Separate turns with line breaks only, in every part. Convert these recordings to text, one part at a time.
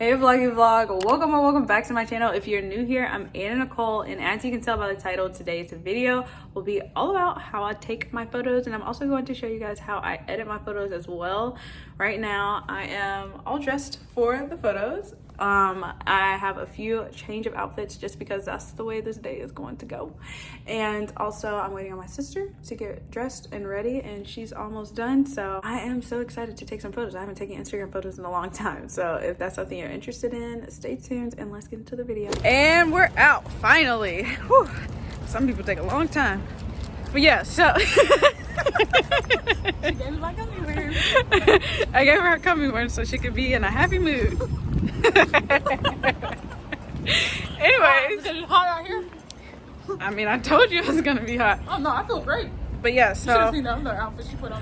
Hey vloggy vlog, welcome or welcome back to my channel. If you're new here, I'm Anna Nicole, and as you can tell by the title, today's video will be all about how I take my photos, and I'm also going to show you guys how I edit my photos as well. Right now I am all dressed for the photos. I have a few change of outfits just because that's the way this day is going to go, and also I'm waiting on my sister to get dressed and ready, and she's almost done. So I am so excited to take some photos. I haven't taken Instagram photos in a long time, so if that's something you're interested in, stay tuned and let's get into the video. And we're out finally. Whew. Some people take a long time, but yeah, so
She gave me my gummy worm.
I gave her a gummy worm so she could be in a happy mood. Anyways,
Is it hot out here?
I mean, I told you it was gonna be hot.
Oh no, I feel great.
But yeah,
You should have
so
seen the other outfit she put on.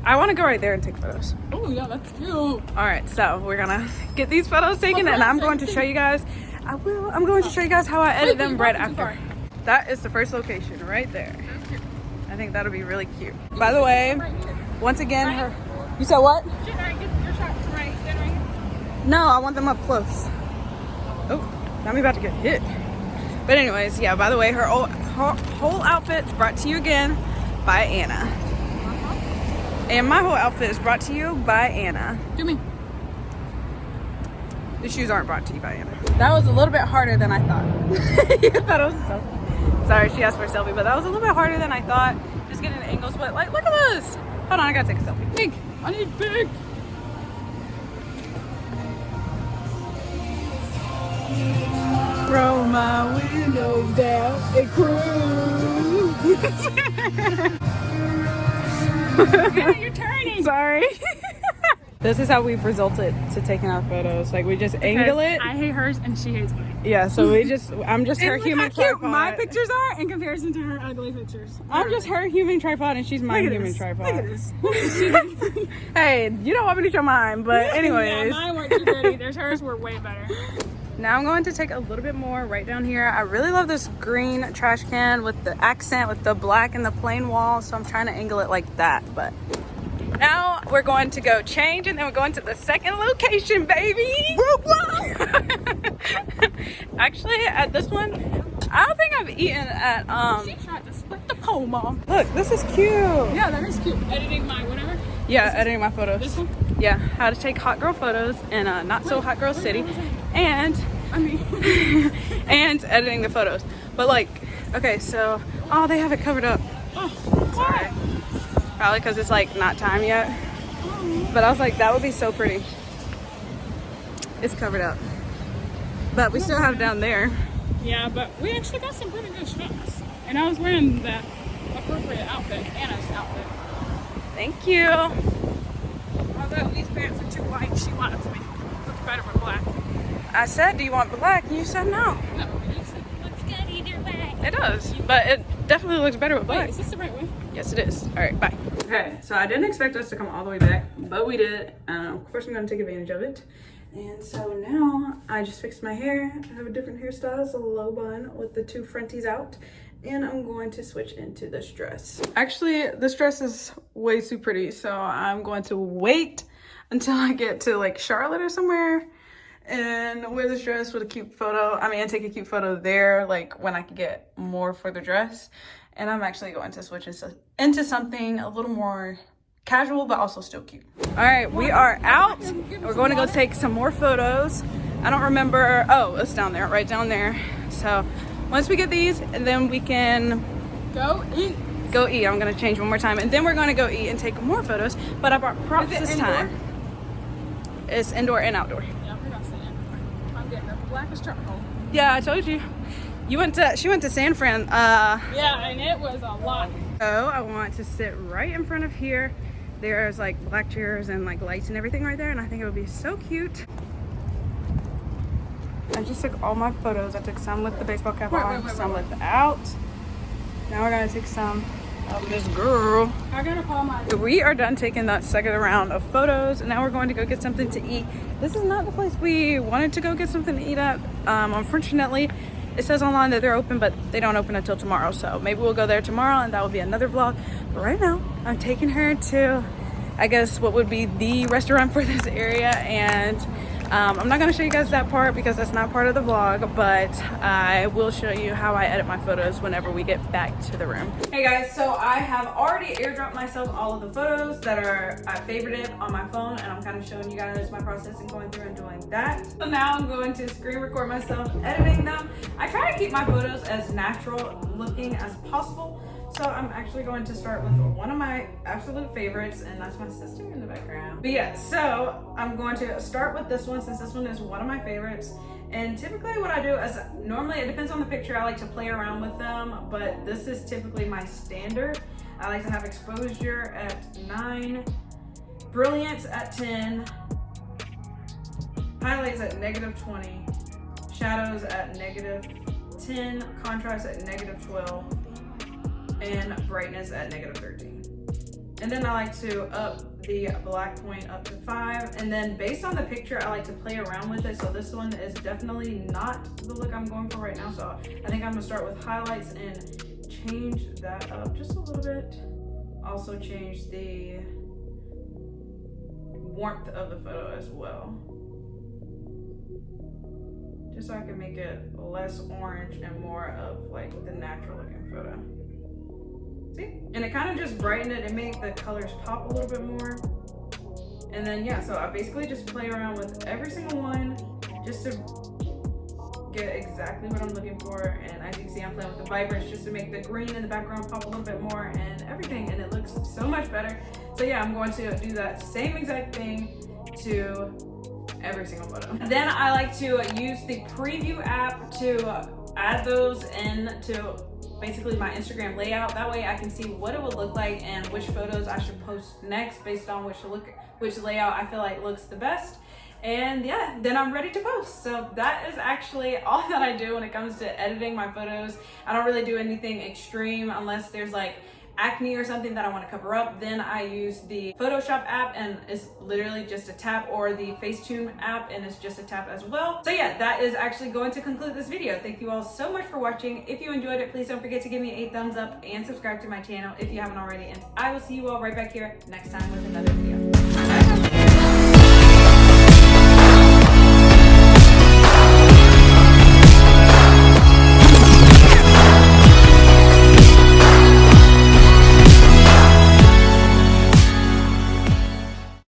I want to go right there and take photos.
Oh yeah, that's cute.
All right, so we're gonna get these photos taken, and I'm going to show you guys. I'm going to show you guys how I edit them right after. That is the first location right there. I think that'll be really cute. By the way, once again, you said what?
Should I get your shot right? Stand right here.
No, I want them up close. Oh, now I'm about to get hit. But anyways, yeah, by the way, her whole outfit's brought to you again by Anna. And my whole outfit is brought to you by Anna.
Do me.
The shoes aren't brought to you by Anna. That was a little bit harder than I thought. You thought it was a selfie. Sorry, she asked for a selfie, but that was a little bit harder than I thought. Just getting the angles, but like, look at this. Hold on, I gotta take a selfie.
Big. I need big.
Roll my windows down and cruise.
Yeah, you're turning.
Sorry. This is how we've resulted to taking our photos. Like, we just angle it.
I hate hers and she hates mine.
Yeah, so I'm just her
And look
human
how cute
tripod.
my pictures are in comparison to her ugly pictures.
I'm just her human tripod, and she's my
Look at
human
this.
tripod.
Look at this.
Hey, you don't want me to show mine, but anyways.
Yeah, mine weren't too pretty. Hers were way better.
Now I'm going to take a little bit more right down here. I really love this green trash can with the accent, with the black and the plain wall, so I'm trying to angle it like that. But now we're going to go change, and then we're going to the second location, baby. Actually, at this one, I don't think I've eaten at
She tried to split the pole, Mom.
Look, this is cute.
Yeah, that is cute. Editing my whatever.
Yeah, editing my photos.
This one?
Yeah, how to take hot girl photos in a not so hot girl city, and
I mean,
and editing the photos. But like, okay, so they have it covered up.
oh,
Sorry. Probably because it's like not time yet. But I was like, that would be so pretty. It's covered up, but we still have it down there.
yeah, but we actually got some pretty good shots. And I was wearing the appropriate outfit, Anna's outfit.
Thank you.
Although these pants are too white, she wanted to look better with black.
I said, do you want black? And you said no.
No, you said it looks good either way.
It does, but it definitely looks better with black.
Wait, is this the right way?
Yes, it is. All right, bye. Okay, so I didn't expect us to come all the way back, but we did. Of course, I'm going to take advantage of it. And so now I just fixed my hair. I have a different hairstyle. It's a low bun with the two fronties out. And I'm going to switch into this dress. Actually, this dress is way too pretty, so I'm going to wait until I get to like Charlotte or somewhere and wear this dress with a cute photo. I mean, and take a cute photo there, like when I can get more for the dress. And I'm actually going to switch into something a little more casual, but also still cute. All right, we are out. We're going to go take some more photos. I don't remember. Oh, it's down there, right down there. So once we get these, and then we can
Go eat.
go eat. I'm gonna change one more time, and then we're gonna go eat and take more photos. But I brought props this
indoor?
time. It's indoor and outdoor.
Yeah, we're not saying. I'm getting the blackest charcoal.
Yeah, I told you. She went to San Fran.
Yeah, and it was a lot.
So I want to sit right in front of here. There's like black chairs and like lights and everything right there, and I think it would be so cute. I just took all my photos. I took some with the baseball cap on, some without. Now we're gonna take some of this girl.
I gotta call my.
We are done taking that second round of photos, and now we're going to go get something to eat. This is not the place we wanted to go get something to eat at. Unfortunately, it says online that they're open, but they don't open until tomorrow. So maybe we'll go there tomorrow, and that will be another vlog. But right now, I'm taking her to, I guess, what would be the restaurant for this area, and I'm not gonna show you guys that part because that's not part of the vlog, but I will show you how I edit my photos whenever we get back to the room. Hey guys, so I have already airdropped myself all of the photos that I favorited on my phone, and I'm kind of showing you guys my process and going through and doing that. So now I'm going to screen record myself editing them. I try to keep my photos as natural looking as possible. So I'm actually going to start with one of my absolute favorites, and that's my sister in the background. But yeah, so I'm going to start with this one since this one is one of my favorites. And typically what I do is, normally it depends on the picture, I like to play around with them, but this is typically my standard. I like to have exposure at 9, brilliance at 10, highlights at -20, shadows at -10, contrast at -12, and brightness at -13. And then I like to up the black point up to 5. And then based on the picture, I like to play around with it. So this one is definitely not the look I'm going for right now. So I think I'm gonna start with highlights and change that up just a little bit. Also change the warmth of the photo as well, just so I can make it less orange and more of like the natural looking photo. See? And it kind of just brightened it and made the colors pop a little bit more. And then yeah, so I basically just play around with every single one just to get exactly what I'm looking for. And as you can see, I'm playing with the vibrance just to make the green in the background pop a little bit more and everything, and it looks so much better. So yeah, I'm going to do that same exact thing to every single photo. Then I like to use the preview app to add those into basically my Instagram layout. That way I can see what it would look like and which photos I should post next based on which layout I feel like looks the best. And yeah, then I'm ready to post. So that is actually all that I do when it comes to editing my photos. I don't really do anything extreme unless there's like acne or something that I want to cover up. Then I use the Photoshop app, and it's literally just a tap, or the Facetune app, and it's just a tap as well. So yeah, that is actually going to conclude this video. Thank you all so much for watching. If you enjoyed it, please don't forget to give me a thumbs up and subscribe to my channel if you haven't already, and I will see you all right back here next time with another video. Bye.